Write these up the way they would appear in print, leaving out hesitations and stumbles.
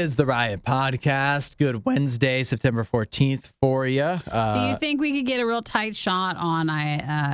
is the Riot Podcast. Good Wednesday, September 14th for you. Do you think we could get a real tight shot on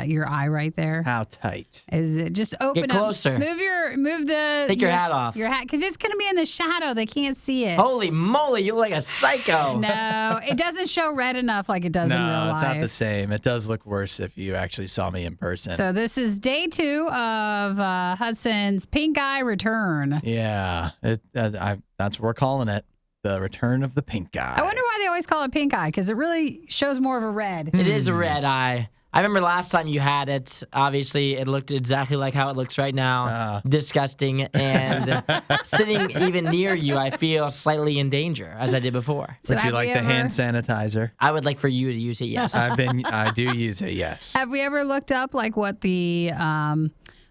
your eye right there? How tight? Is it just open Get closer. up? Move the. Take your hat off. Your hat, because it's going to be in the shadow. They can't see it. Holy moly, you look like a psycho. No, it doesn't show red enough like it does in real life. No, it's not the same. It does look worse if you actually saw me in person. So this is day 2 of Hudson's pink eye return. Yeah, that's what we're calling it. The return of the pink eye. I wonder why they always call it pink eye, because it really shows more of a red. It is a red eye. I remember last time you had it. Obviously, it looked exactly like how it looks right now. Disgusting. And sitting even near you, I feel slightly in danger, as I did before. So Would you like the hand sanitizer? I would like for you to use it, yes. I do use it, yes. Have we ever looked up like what the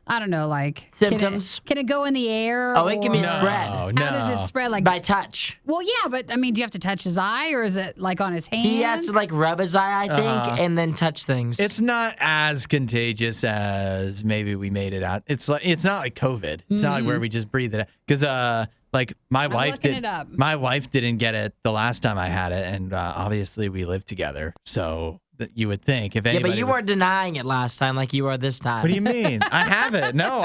I don't know, like symptoms? Can it go in the air? Oh, it can be spread. How does it spread? Like by touch. Well, yeah, but I mean, do you have to touch his eye, or is it like on his hand? He has to like rub his eye, I think, and then touch things. It's not as contagious as maybe we made it out. It's not like COVID. It's not like where we just breathe it out. Because like my wife didn't get it the last time I had it, and obviously we lived together, so. That you would think if anybody. Yeah, but you weren't denying it last time like you are this time. What do you mean? I have it. No,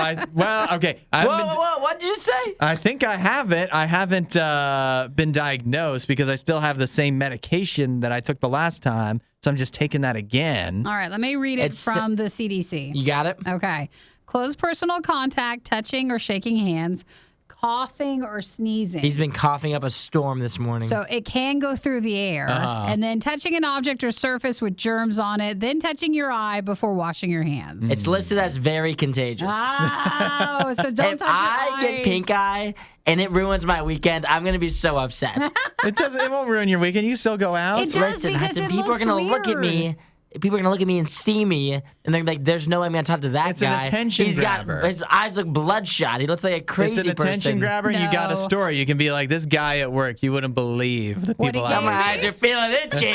okay. Whoa, what did you say? I think I have it. I haven't been diagnosed because I still have the same medication that I took the last time, so I'm just taking that again. All right, let me read it from the CDC. You got it? Okay. Close personal contact, touching or shaking hands, coughing or sneezing. He's been coughing up a storm this morning. So it can go through the air. And then touching an object or surface with germs on it, then touching your eye before washing your hands. It's listed as very contagious. Oh, so don't touch your eyes. If I get pink eye and it ruins my weekend, I'm going to be so upset. It won't ruin your weekend. You still go out. It does. Listen, because people are going to look at me. People are going to look at me and see me, and they're like, there's no way I'm going to talk to that guy. It's an attention grabber. His eyes look bloodshot. He looks like a crazy person. It's an attention grabber, and you got a story. You can be like, this guy at work, you wouldn't believe the people out there. My eyes are feeling itchy.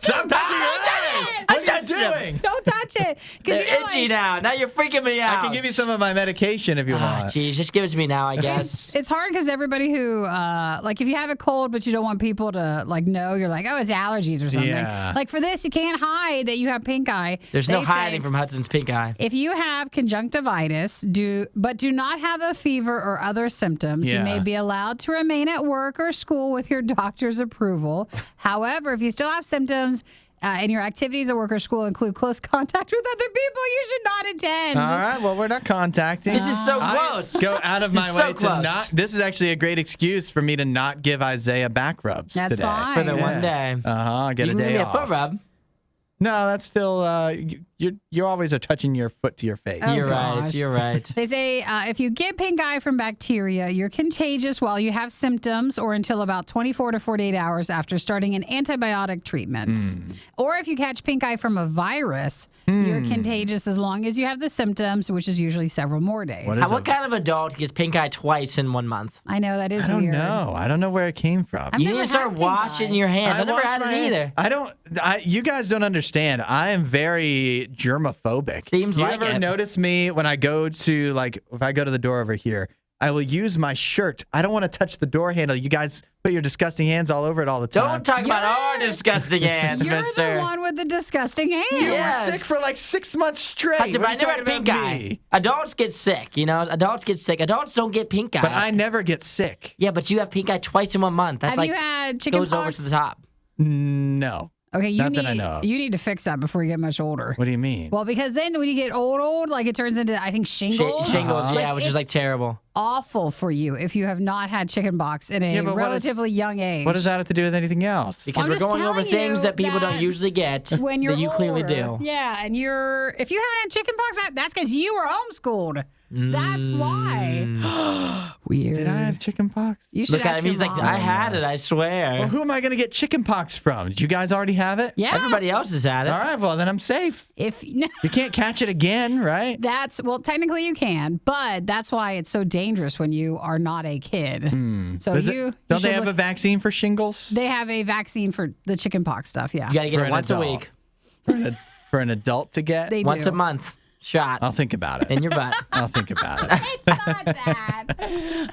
Stop touching your eyes. What are you doing? Don't touch it. They're itchy now. Now you're freaking me out. I can give you some of my medication if you want. Jeez, just give it to me now, I guess. It's hard because everybody who, like, if you have a cold but you don't want people to, like, know, you're like, oh, it's allergies or something. Yeah. Like, for this, you can't hide that you have pink eye. There's no hiding from Hudson's pink eye. If you have conjunctivitis, do not have a fever or other symptoms, you may be allowed to remain at work or school with your doctor's approval. However, if you still have symptoms, and your activities at work or school include close contact with other people, you should not attend. All right, well, we're not contacting. This is so close. I go out of my way to not. This is actually a great excuse for me to not give Isaiah back rubs today. That's fine. For the one day. Get a day off. You can give me a foot rub. No, that's still you always are touching your foot to your face. Oh, You're right. They say if you get pink eye from bacteria, you're contagious while you have symptoms or until about 24 to 48 hours after starting an antibiotic treatment. Or if you catch pink eye from a virus, you're contagious as long as you have the symptoms, which is usually several more days. What kind of adult gets pink eye twice in 1 month? I know, that is weird. I don't know where it came from. You need to start washing your hands. I never had it either. You guys don't understand. I am very germophobic. Seems you like ever notice me when I go to, like, if I go to the door over here, I will use my shirt. I don't want to touch the door handle. You guys put your disgusting hands all over it all the time. Don't talk about our disgusting hands, mister. You're the one with the disgusting hands. You were sick for like 6 months straight. I never had pink eye. Adults get sick, Adults get sick. Adults don't get pink eye. But I never get sick. Yeah, but you have pink eye twice in 1 month. That, have you had chicken goes pox? over to the top. No. Okay, Not that I know of. You need to fix that before you get much older. What do you mean? Well, because then when you get old, like it turns into, I think, shingles. Shingles, yeah, which is like terrible. Awful for you if you have not had chicken pox in a relatively young age. What does that have to do with anything else? Because we're going over things that people don't usually get when you're that you clearly do. Yeah, and if you haven't had chicken pox, that's because you were homeschooled. That's why. Weird. Did I have chicken pox? You should Look at ask him. your He's like, mom. I had it, I swear. Well, who am I going to get chicken pox from? Did you guys already have it? Yeah. Everybody else has had it. All right, well, then I'm safe. You can't catch it again, right? Technically you can, but that's why it's so dangerous when you are not a kid. So don't they have a vaccine for shingles? They have a vaccine for the chicken pox stuff, yeah. You got to get it once a week. For an adult to get? They once do. a month. shot. I'll think about it. In your butt. I'll think about it. It's not that.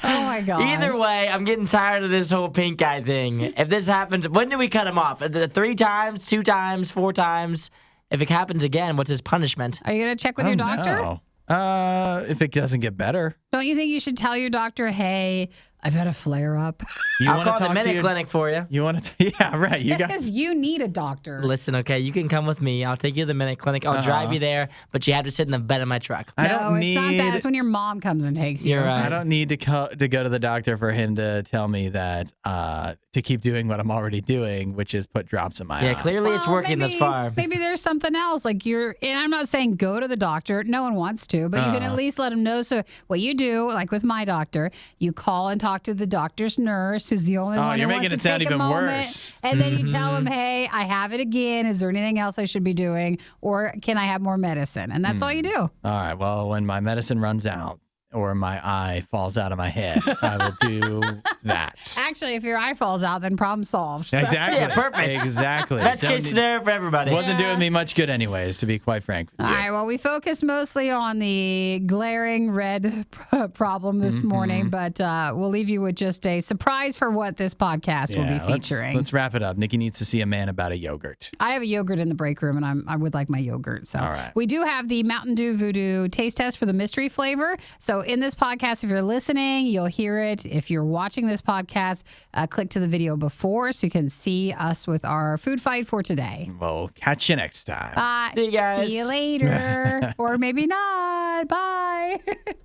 Oh my gosh. Either way, I'm getting tired of this whole pink eye thing. If this happens, when do we cut him off? 3 times, 2 times, 4 times? If it happens again, what's his punishment? Are you going to check with your doctor? No. If it doesn't get better. Don't you think you should tell your doctor, hey, I've had a flare up? I'll call the minute clinic for you. You want to? Yeah, right. That's because you need a doctor. Listen, okay, you can come with me. I'll take you to the minute clinic. I'll drive you there, but you have to sit in the bed of my truck. I don't it's not that. It's when your mom comes and takes you. You're right. I don't need to go to the doctor for him to tell me that to keep doing what I'm already doing, which is put drops in my eye. Yeah, clearly it's working thus far. Maybe there's something else. And I'm not saying go to the doctor. No one wants to, but you can at least let him know. So what you do, like with my doctor, you call and talk to the doctor's nurse, who's the only one who wants to take a moment. Worse. And then you tell him, hey, I have it again. Is there anything else I should be doing? Or can I have more medicine? And that's all you do. All right. Well, when my medicine runs out or my eye falls out of my head, I will do that. Actually, if your eye falls out, then problem solved. So. Exactly. Yeah, perfect. Exactly. Best case scenario for everybody. Wasn't doing me much good anyways, to be quite frank with you. All right, well, we focus mostly on the glaring red problem this morning, but we'll leave you with just a surprise for what this podcast will be featuring. Let's wrap it up. Nikki needs to see a man about a yogurt. I have a yogurt in the break room, and I would like my yogurt. So all right. We do have the Mountain Dew Voodoo taste test for the mystery flavor. So in this podcast, if you're listening, you'll hear it. If you're watching this podcast, click to the video before so you can see us with our food fight for today. We'll catch you next time. See you guys. See you later. Or maybe not. Bye.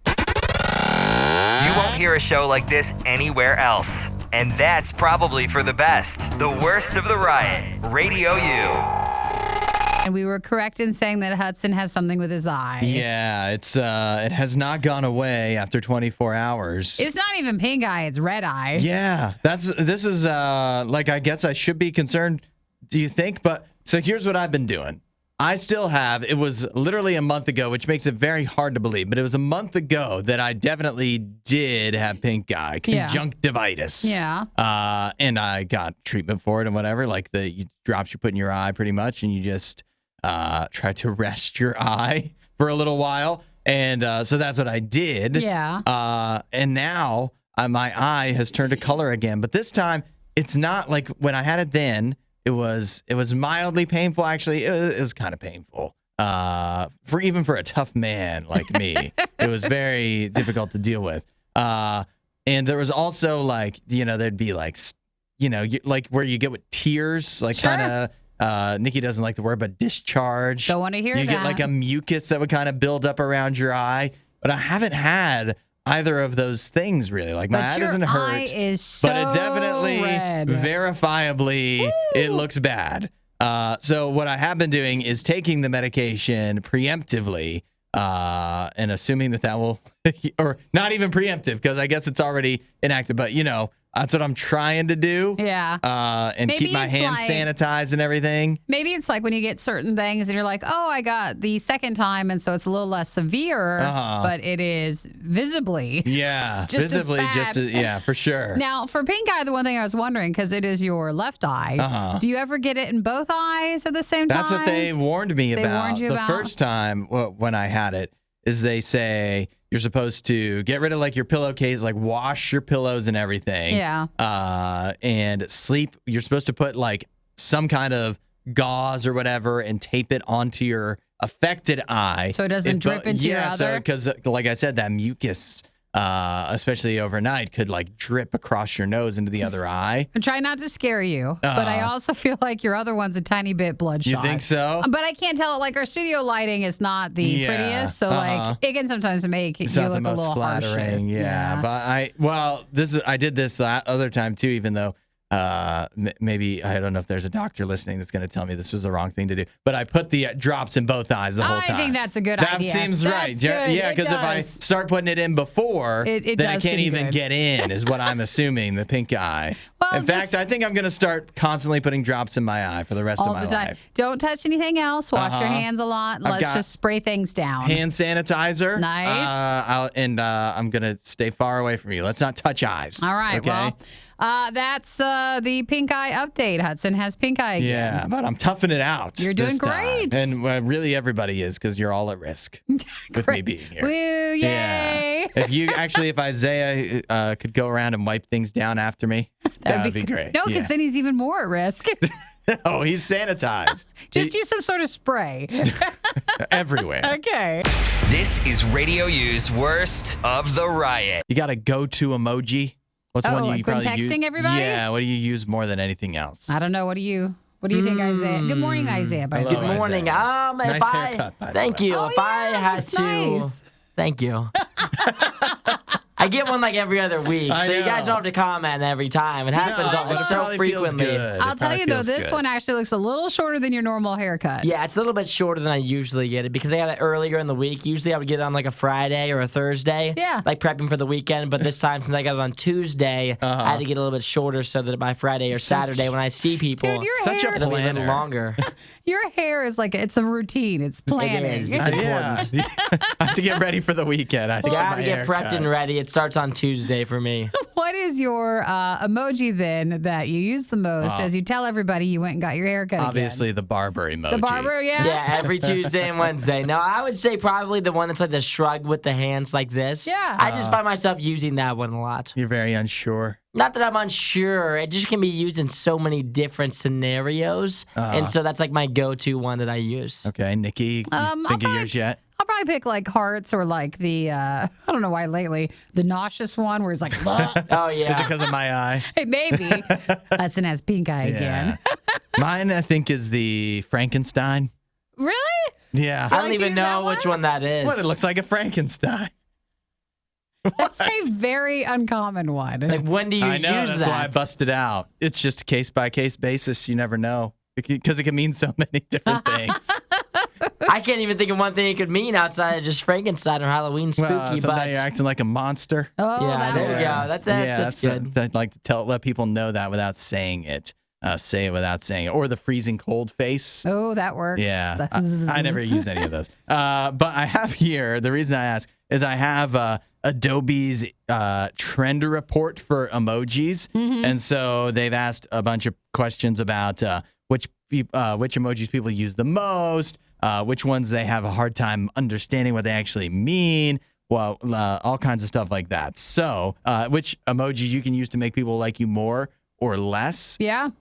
You won't hear a show like this anywhere else. And that's probably for the best. The worst of the riot. Radio U. And we were correct in saying that Hudson has something with his eye. Yeah, it has not gone away after 24 hours. It's not even pink eye, it's red eye. Yeah, this is I guess I should be concerned, do you think? But so here's what I've been doing. I still have, it was literally a month ago, which makes it very hard to believe, but it was a month ago that I definitely did have pink eye, conjunctivitis. Yeah. And I got treatment for it and whatever, like the drops you put in your eye pretty much, and you just try to rest your eye for a little while. And so that's what I did. Yeah. And now my eye has turned a color again, but this time it's not like when I had it then. It was mildly painful. Actually, it was kind of painful. For a tough man like me, it was very difficult to deal with. And there was also there'd be like where you get with tears, like kind of. Nikki doesn't like the word, but discharge. Don't want to hear that. You get like a mucus that would kind of build up around your eye, but I haven't had either of those things really. Like my eye doesn't hurt, eye is so but it definitely, red. verifiably, it looks bad. So what I have been doing is taking the medication preemptively, and assuming that will, or not even preemptive, because I guess it's already enacted. But that's what I'm trying to do. Yeah. And Maybe keep my hands sanitized and everything. Maybe it's like when you get certain things and you're like, oh, I got the second time, and so it's a little less severe, but it is visibly. Yeah. Just for sure. Now, for pink eye, the one thing I was wondering, because it is your left eye, do you ever get it in both eyes at the same time? That's what they warned me about. They warned you about? The first time when I had it is they say you're supposed to get rid of like your pillowcase, like wash your pillows and everything. Yeah. And sleep. You're supposed to put like some kind of gauze or whatever and tape it onto your affected eye. So it doesn't drip into your other? Yeah, because like I said, that mucus, especially overnight, could like drip across your nose into the other eye. I try not to scare you, but I also feel like your other one's a tiny bit bloodshot. You think so? But I can't tell. Like our studio lighting is not the prettiest, so like it can sometimes make it's you not look the most a little flattering. harsh. Yeah, but I did this that other time too, even though maybe I don't know if there's a doctor listening that's going to tell me this was the wrong thing to do, but I put the drops in both eyes the whole time. I think that's a good idea. That seems right. Good. Yeah, because if I start putting it in before, then I can't even get in, is what I'm assuming, the pink eye. Well, in fact, I think I'm going to start constantly putting drops in my eye for the rest of my life. Don't touch anything else. Wash your hands a lot. Let's just spray things down. Hand sanitizer. Nice. I'm going to stay far away from you. Let's not touch eyes. All right. Okay? Well, That's the pink eye update. Hudson has pink eye again. Yeah, but I'm toughing it out. You're doing this time. great. And really everybody is because you're all at risk with me being here. Woo, yay. Yeah. If Isaiah could go around and wipe things down after me, that would be great. No, because then he's even more at risk. Oh, he's sanitized. Just use some sort of spray. Everywhere. Okay. This is Radio U's worst of the riot. You got a go-to emoji? What's one you like when probably use? texting everybody? Yeah, what do you use more than anything else? I don't know. What do you think, Isaiah? Good morning, Isaiah. By the way. Good morning. Isaiah. If Nice haircut, by the thank way. you. Oh, If I yeah, had that's to, nice. thank you. I get one like every other week, I so you know. guys don't have to comment every time. It happens one looks- so probably feels frequently. good. I'll It tell probably you though, feels this good. one actually looks a little shorter than your normal haircut. Yeah, it's a little bit shorter than I usually get it because I got it earlier in the week. Usually I would get it on like a Friday or a Thursday. Yeah. Like prepping for the weekend. But this time, since I got it on Tuesday, I had to get a little bit shorter so that by Friday or Saturday when I see people, Dude, your Such a hair, it'll be a little planner. longer. your hair is like it's a routine. It's planning. It is. It's Yeah. I have to get ready for the weekend. I have to You get gotta my get hair prepped cut. and ready. It starts on Tuesday for me. What is your emoji then that you use the most as you tell everybody you went and got your hair cut Obviously, the barber emoji. again? The barber, yeah? Yeah, every Tuesday and Wednesday. No, I would say probably the one that's like the shrug with the hands like this. Yeah. I just find myself using that one a lot. You're very unsure. Not that I'm unsure. It just can be used in so many different scenarios. And so that's like my go-to one that I use. Okay, Nikki, you think of yours yet? I'll probably pick like hearts or like the, I don't know why lately, the nauseous one where it's like, Oh, Is it yeah. because of my eye? hey, maybe. Hudson has pink eye again. Mine, I think, is the Frankenstein. Really? Yeah. I don't like to even use that know which one that is. What? It looks like a Frankenstein. That's a very uncommon one. Like, when do you I know. use That's that? why I busted out. It's just a case-by-case basis. You never know. Because it can mean so many different things. I can't even think of one thing it could mean outside of just Frankenstein or Halloween spooky. Well, sometimes but you're acting like a monster. Oh, yeah, that there you go. works. That's good. I'd like to let people know that without saying it. Say it without saying it. Or the freezing cold face. Oh, that works. Yeah, That's- I never use any of those. But I have here, the reason I ask is I have Adobe's trend report for emojis. And so they've asked a bunch of questions about which emojis people use the most, which ones they have a hard time understanding what they actually mean. Well, all kinds of stuff like that. So which emojis you can use to make people like you more or less. Yeah.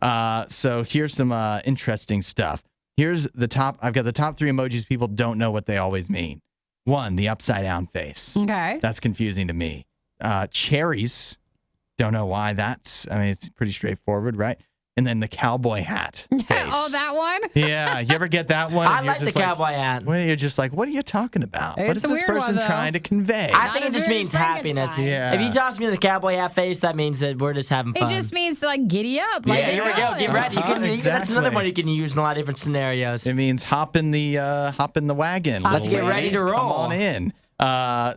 So here's some interesting stuff. Here's the top. I've got the top 3 emojis people don't know what they always mean. 1, the upside down face. Okay. That's confusing to me. Cherries. Don't know why that's. I mean, it's pretty straightforward, right? And then the cowboy hat face. Oh, that one? Yeah. You ever get that one? I and you're like the just cowboy hat. Well, you're just like, what are you talking about? What It's is a this weird person one, though. trying to convey? I Not think it as just weird means as happiness. Frankenstein. Yeah. If you toss me the cowboy hat face, that means that we're just having It fun. just means to like giddy up. Like, Yeah, Here we go. going. Get ready. That's another Exactly. one you can use in a lot of different scenarios. It means hop in the wagon. Let's little get ready lady. to roll. Come on in.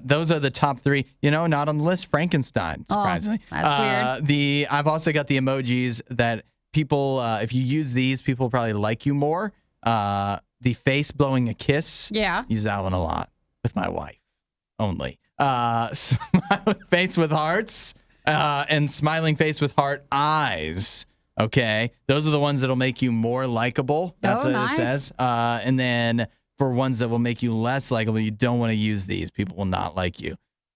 Those are the top 3. Not on the list. Frankenstein, surprisingly. that's weird. I've also got the emojis that people, if you use these, people probably like you more. The face blowing a kiss. Yeah. Use that one a lot with my wife only. Smiling face with hearts and smiling face with heart eyes. Okay. Those are the ones that'll make you more likable. That's Oh, what nice. it says. And then for ones that will make you less likable, you don't want to use these. People will not like you.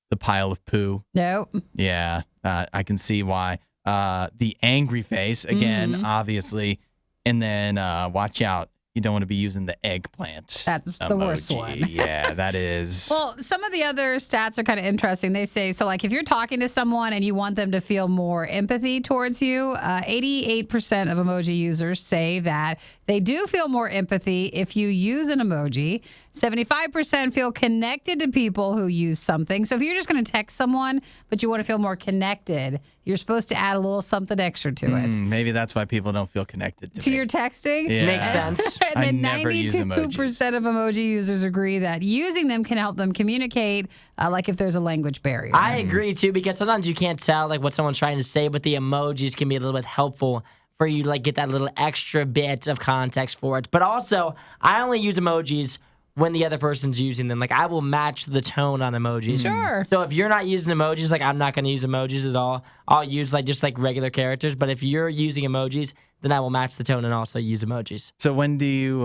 The pile of poo. Nope. Yeah. I can see why. The angry face, again, obviously. And then watch out. You don't want to be using the eggplant. That's the worst emoji. one. Yeah, that is. Well, some of the other stats are kind of interesting. They say, so like if you're talking to someone and you want them to feel more empathy towards you, 88% of emoji users say that they do feel more empathy if you use an emoji. 75% feel connected to people who use something. So if you're just going to text someone, but you want to feel more connected, you're supposed to add a little something extra to it. Maybe that's why people don't feel connected to To me. your texting? Yeah. Makes sense. And I then never use 92% of emoji users agree that using them can help them communicate, like if there's a language barrier. I agree too, because sometimes you can't tell like what someone's trying to say, but the emojis can be a little bit helpful for you to like get that little extra bit of context for it. But also, I only use emojis when the other person's using them. Like, I will match the tone on emojis. Sure. So if you're not using emojis, like, I'm not going to use emojis at all. I'll use, like, just, like, regular characters. But if you're using emojis, then I will match the tone and also use emojis. So when do you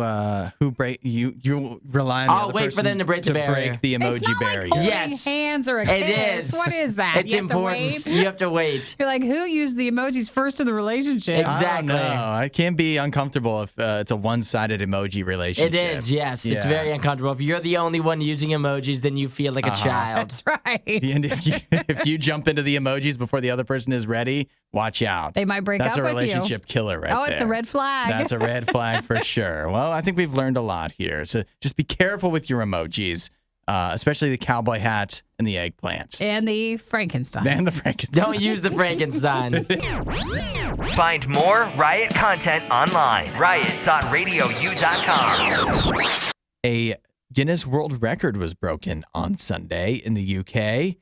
you rely on the I'll other wait for person them to break the barrier. break the emoji It's not barrier? like holding Yes. hands or a It kiss. is. What is that? It's You have to important. wait? You have to wait. You're like, who used the emojis first in the relationship? Exactly. I don't know. It can be uncomfortable if it's a one-sided emoji relationship. It is, yes. It's Yeah. very uncomfortable. If you're the only one using emojis, then you feel like a child. That's right. And if you jump into the emojis before the other person is ready, watch out. They might break That's up a with you. relationship killer right there. Oh, it's a red flag. That's a red flag for sure. Well, I think we've learned a lot here. So just be careful with your emojis, especially the cowboy hat and the eggplant. And the Frankenstein. And the Frankenstein. Don't use the Frankenstein. Find more Riot content online. Riot.radiou.com. A Guinness World Record was broken on Sunday in the UK,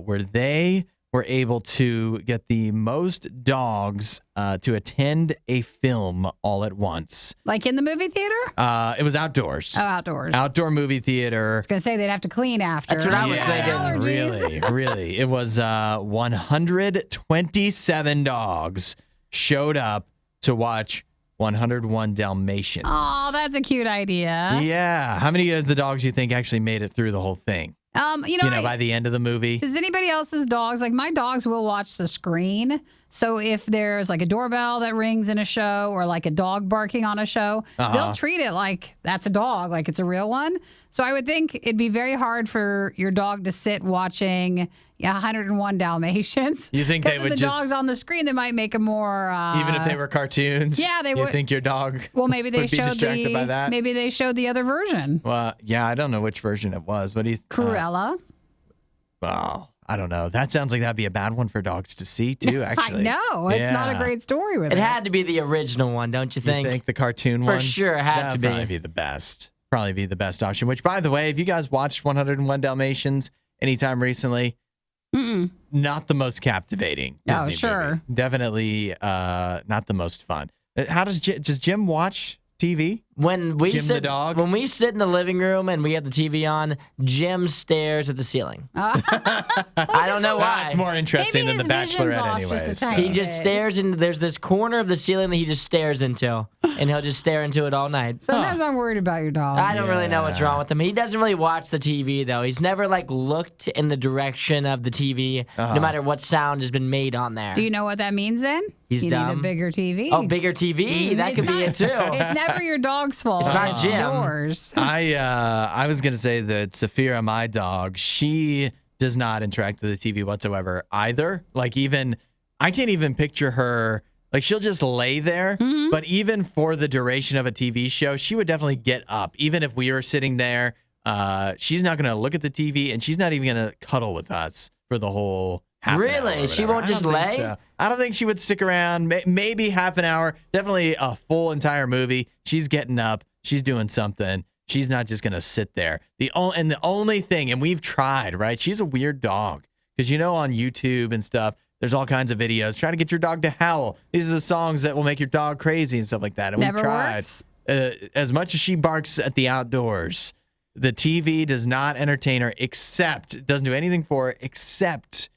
where they were able to get the most dogs to attend a film all at once. Like in the movie theater? It was outdoors. Oh, outdoors. Outdoor movie theater. I was going to say they'd have to clean after. That's what I was thinking. Allergies. Really. It was 127 dogs showed up to watch 101 Dalmatians. Oh, that's a cute idea. Yeah. How many of the dogs you think actually made it through the whole thing? By the end of the movie? Is anybody else's dogs, like my dogs will watch the screen. So if there's like a doorbell that rings in a show or like a dog barking on a show, they'll treat it like that's a dog, like it's a real one. So I would think it'd be very hard for your dog to sit watching 101 Dalmatians. You think they would the just... dogs on the screen, they might make them more... even if they were cartoons? Yeah, they you would. You think your dog Well, maybe they would be showed distracted by that? Maybe they showed the other version. Well, yeah, I don't know which version it was. What do you... Cruella. Well, I don't know. That sounds like that'd be a bad one for dogs to see, too, actually. I know. It's not a great story with it. It had to be the original one, don't you think? You think the cartoon For one? sure, it had to be. That'd probably be the best. Probably be the best option. Which, by the way, if you guys watched 101 Dalmatians anytime recently, not the most captivating Disney sure. movie. Definitely not the most fun. How does Jim watch TV? When we Jim the dog? When we sit in the living room and we have the TV on, Jim stares at the ceiling. I don't know why. It's more interesting than The Bachelorette anyways. He just stares into, there's this corner of the ceiling that he just stares into, and he'll just stare into it all night. Sometimes I'm worried about your dog. I don't really know what's wrong with him. He doesn't really watch the TV, though. He's never, looked in the direction of the TV, no matter what sound has been made on there. Do you know what that means then? He's you dumb. need a bigger TV. Oh, bigger TV? That could be it, too. It's never your dog's fault. It's not Jim. Yours. I was gonna say that Saphira, my dog, she does not interact with the TV whatsoever either. I can't even picture her. She'll just lay there. But even for the duration of a TV show, she would definitely get up. Even if we were sitting there, she's not gonna look at the TV, and she's not even gonna cuddle with us for the whole half an hour or Really? She whatever. won't just I don't think lay? so. I don't think she would stick around. Maybe half an hour. Definitely a full entire movie. She's getting up. She's doing something. She's not just gonna sit there. The only thing, and we've tried, right? She's a weird dog because on YouTube and stuff, there's all kinds of videos. Try to get your dog to howl. These are the songs that will make your dog crazy and stuff like that. And Never we've tried. works. As much as she barks at the outdoors, the TV does not entertain her. Doesn't do anything for her except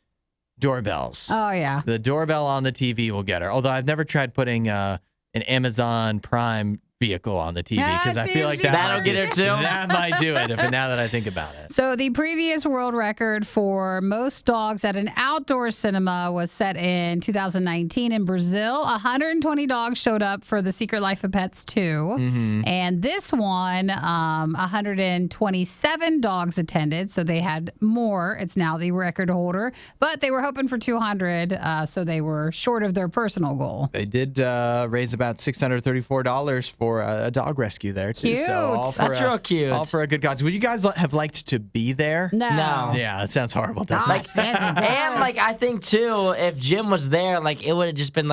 doorbells. Oh, yeah. The doorbell on the TV will get her. Although I've never tried putting an Amazon Prime vehicle on the TV because I feel like that'll get her too. That might do it. Now that I think about it. So the previous world record for most dogs at an outdoor cinema was set in 2019 in Brazil. 120 dogs showed up for The Secret Life of Pets 2. And this one, 127 dogs attended. So they had more. It's now the record holder. But they were hoping for 200. So they were short of their personal goal. They did raise about $634 for a dog rescue there too. Cute. So That's real cute. All for a good cause. Would you guys have liked to be there? No. Yeah, that sounds horrible. Doesn't it? I think too, if Jim was there, it would have just been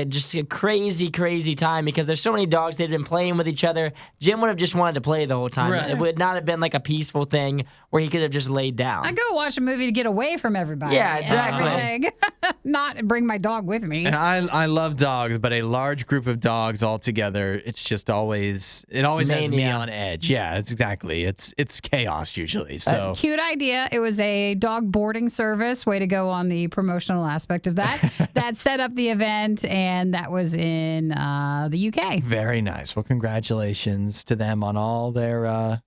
just a crazy, crazy time because there's so many dogs they've been playing with each other. Jim would have just wanted to play the whole time. Right. It would not have been a peaceful thing where he could have just laid down. I go watch a movie to get away from everybody. Yeah, exactly. And everything. Not bring my dog with me. And I love dogs, but a large group of dogs all together, it's just always has me Mania. on edge. Yeah, it's exactly. It's chaos usually. So cute idea. It was a dog boarding service. Way to go on the promotional aspect of that. That set up the event, and that was in the UK. very nice. Well, congratulations to them on all their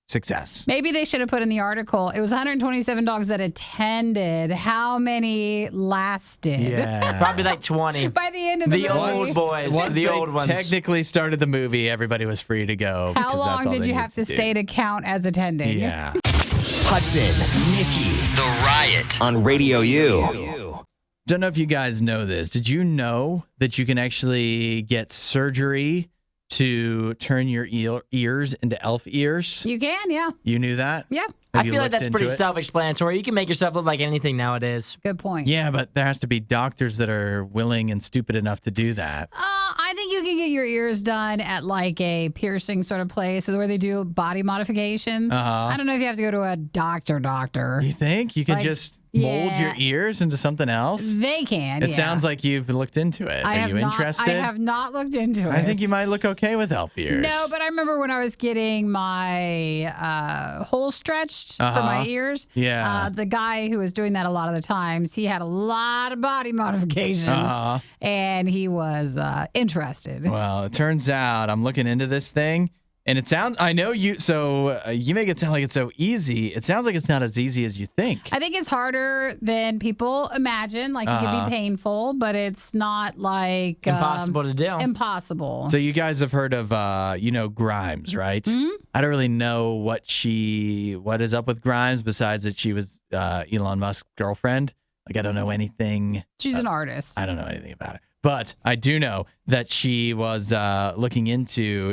success. Maybe they should have put in the article. It was 127 dogs that attended. How many lasted? Yeah. Probably like 20. By the end of the movie. old boys. Once The they old ones. technically started the movie, everybody was free to go. How because that's long all did they you needed have to do. stay to count as attending? Yeah. Hudson, Nikki, The Riot on Radio U. Don't know if you guys know this. Did you know that you can actually get surgery to turn your ears into elf ears? You can, yeah. You knew that? Yeah. Have I you feel like looked that's pretty into it? self-explanatory. You can make yourself look like anything nowadays. Good point. Yeah, but there has to be doctors that are willing and stupid enough to do that. I think you can get your ears done at like a piercing sort of place where they do body modifications. I don't know if you have to go to a doctor. You think you can Like, just mold yeah. your ears into something else? They can. It sounds like you've looked into it. Are you interested? I have not looked into it. I think you might look okay with elf ears. No, but I remember when I was getting my hole stretched for my ears. Yeah. The guy who was doing that a lot of the times, he had a lot of body modifications, and he was interested. Well, it turns out I'm looking into this thing, and it sounds. I know you. So you make it sound like it's so easy. It sounds like it's not as easy as you think. I think it's harder than people imagine. Like, it can be painful, but it's not like Impossible to do. Impossible. So you guys have heard of Grimes, right? Mm-hmm. I don't really know what is up with Grimes besides that she was Elon Musk's girlfriend. Like, I don't know anything. She's an artist. I don't know anything about it. But I do know that she was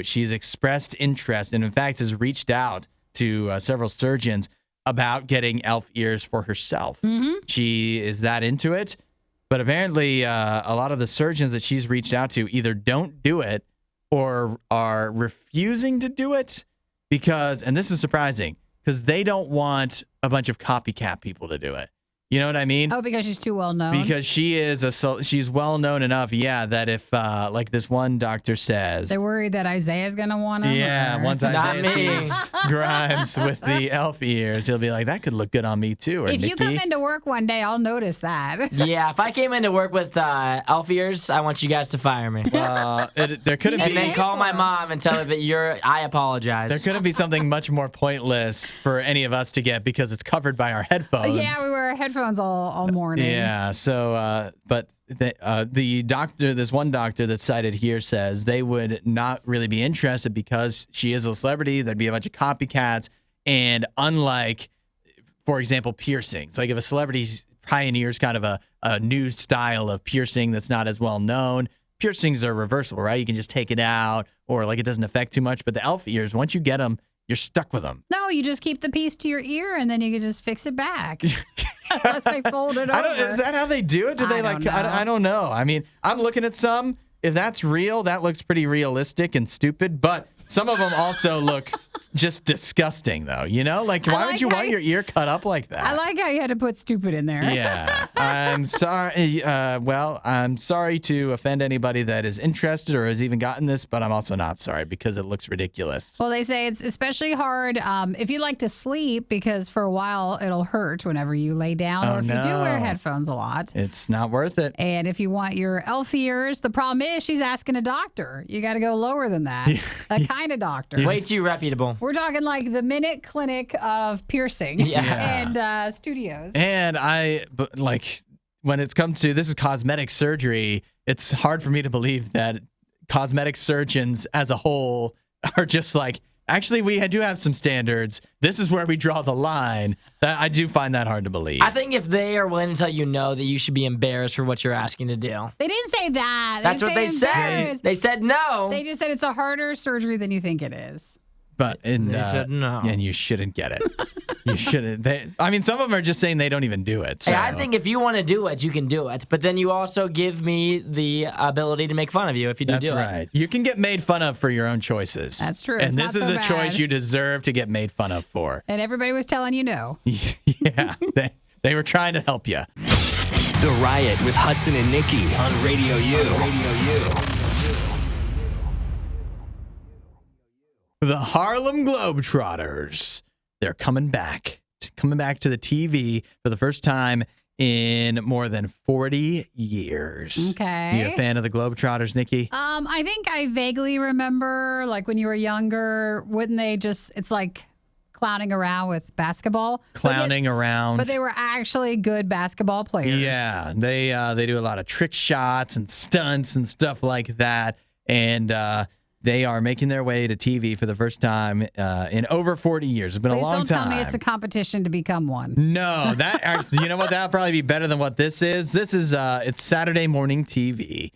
she's expressed interest and, in fact, has reached out to several surgeons about getting elf ears for herself. Mm-hmm. She is that into it. But apparently a lot of the surgeons that she's reached out to either don't do it or are refusing to do it because, and this is surprising, because they don't want a bunch of copycat people to do it. You know what I mean? Oh, because she's too well known. Because she's well known enough, that if like this one doctor says, they're worried that Isaiah's gonna want him. yeah, or- once Not Isaiah me. sees Grimes with the elf ears, he'll be like, that could look good on me too. Or If Nikki. you come into work one day, I'll notice that. Yeah, if I came into work with elf ears, I want you guys to fire me. There could You be And then call my mom and tell her that I apologize. there couldn't be something much more pointless for any of us to get because it's covered by our headphones. Yeah, we wear headphones all morning. Yeah. So, but the doctor, this one doctor that's cited here, says they would not really be interested because she is a celebrity. There'd be a bunch of copycats, and unlike, for example, piercings, like if a celebrity pioneers kind of a new style of piercing that's not as well known, piercings are reversible, right? You can just take it out, or like it doesn't affect too much. But the elf ears, once you get them, you're stuck with them. No, you just keep the piece to your ear and then you can just fix it back. Unless they fold it over. Is that how they do it? Do they don't know. I don't know. I mean, I'm looking at some. If that's real, that looks pretty realistic and stupid. But some of them also look just disgusting, though. You know, like why would you want your ear cut up like that? I like how you had to put stupid in there. Yeah, I'm sorry. I'm sorry to offend anybody that is interested or has even gotten this, but I'm also not sorry because it looks ridiculous. Well, they say it's especially hard if you like to sleep because for a while it'll hurt whenever you lay down or if you do wear headphones a lot. It's not worth it. And if you want your elf ears, the problem is she's asking a doctor. You got to go lower than that. A kind of doctor. Way too reputable. We're talking like the Minute Clinic of piercing and studios. And but like when it's come to this is cosmetic surgery, it's hard for me to believe that cosmetic surgeons as a whole are just like, actually, we do have some standards. This is where we draw the line. I do find that hard to believe. I think if they are willing to tell you no, that you should be embarrassed for what you're asking to do. They didn't say that. That's what they said. embarrassed. They said no. They just said it's a harder surgery than you think it is. But They said no. and you shouldn't get it. You shouldn't. I mean, some of them are just saying they don't even do it. So. Hey, I think if you want to do it, you can do it. But then you also give me the ability to make fun of you if you do That's do it. right. You can get made fun of for your own choices. That's true. And It's this not is so a choice bad. you deserve to get made fun of for. And everybody was telling you no. Yeah, they were trying to help you. The Riot with Hudson and Nikki on Radio U. the Harlem Globetrotters. They're coming back to the TV for the first time in more than 40 years. Okay. You a fan of the Globetrotters, Nikki? I think I vaguely remember, like when you were younger, wouldn't they just, it's like clowning around with basketball. Around. But they were actually good basketball players. Yeah, they do a lot of trick shots and stunts and stuff like that. And they are making their way to TV for the first time in over 40 years. It's been a long time. Please don't tell me it's a competition to become one. No, you know what? That'll probably be better than what this is. This is it's Saturday morning TV.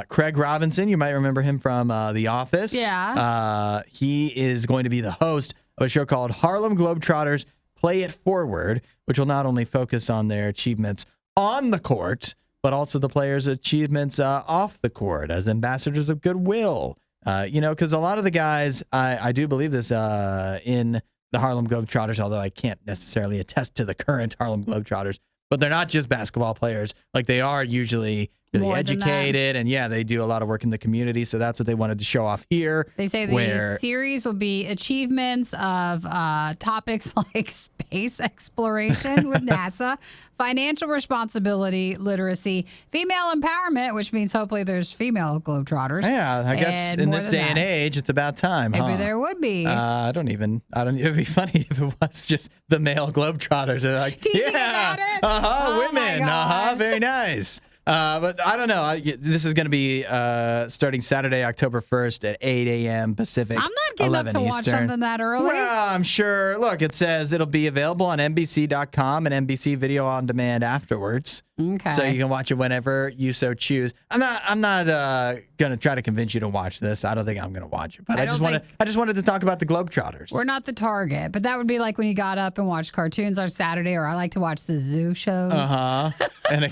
Craig Robinson, you might remember him from The Office. Yeah. He is going to be the host of a show called Harlem Globetrotters Play It Forward, which will not only focus on their achievements on the court, but also the players' achievements off the court as ambassadors of goodwill. Because a lot of the guys, I do believe this in the Harlem Globetrotters, although I can't necessarily attest to the current Harlem Globetrotters, but they're not just basketball players. Like, they are usually really educated, and they do a lot of work in the community. So that's what they wanted to show off here. They say the series will be achievements of topics like space exploration with NASA, financial responsibility, literacy, female empowerment, which means hopefully there's female Globetrotters. Yeah, I guess in this day and age, it's about time. Maybe there would be. It'd be funny if it was just the male Globetrotters. They're like, teaching about it. Women. Very nice. But I don't know. This is going to be starting Saturday, October 1st at 8 a.m. Pacific. I'm not getting up to Eastern. watch something that early. Well, I'm sure. Look, it says it'll be available on NBC.com and NBC Video on Demand afterwards. Okay. So you can watch it whenever you so choose. I'm not going to try to convince you to watch this. I don't think I'm going to watch it. But I just wanted to talk about the Globetrotters. We're not the target, but that would be like when you got up and watched cartoons on Saturday, or I like to watch the zoo shows. And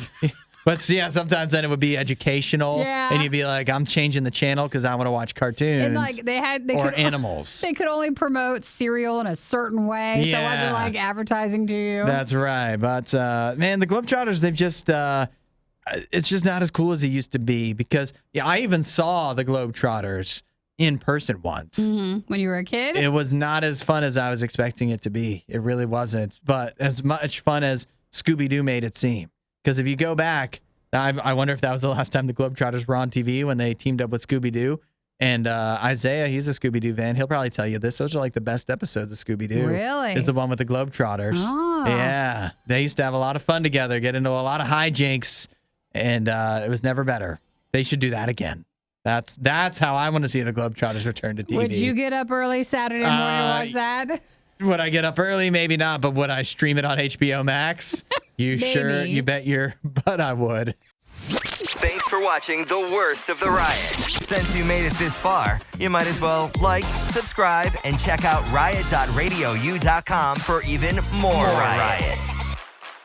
but sometimes then it would be educational, and you'd be like, "I'm changing the channel because I want to watch cartoons." And like animals. They could only promote cereal in a certain way, so it wasn't like advertising to you. That's right. But man, the Globetrotters, they've just it's just not as cool as it used to be, because I even saw the Globetrotters in person once. Mm-hmm. When you were a kid? It was not as fun as I was expecting it to be. It really wasn't. But as much fun as Scooby-Doo made it seem. Because if you go back, I wonder if that was the last time the Globetrotters were on TV, when they teamed up with Scooby-Doo. And Isaiah, he's a Scooby-Doo fan. He'll probably tell you this. Those are like the best episodes of Scooby-Doo. Really? Is the one with the Globetrotters. Oh. Yeah. They used to have a lot of fun together, get into a lot of hijinks, and it was never better. They should do that again. That's how I want to see the Globetrotters return to TV. Would you get up early Saturday morning and watch that? Would I get up early? Maybe not, but would I stream it on HBO Max? Sure? You bet your butt I would. Thanks for watching the worst of the riot. Since you made it this far, you might as well like, subscribe, and check out riot.radiou.com for even more riot.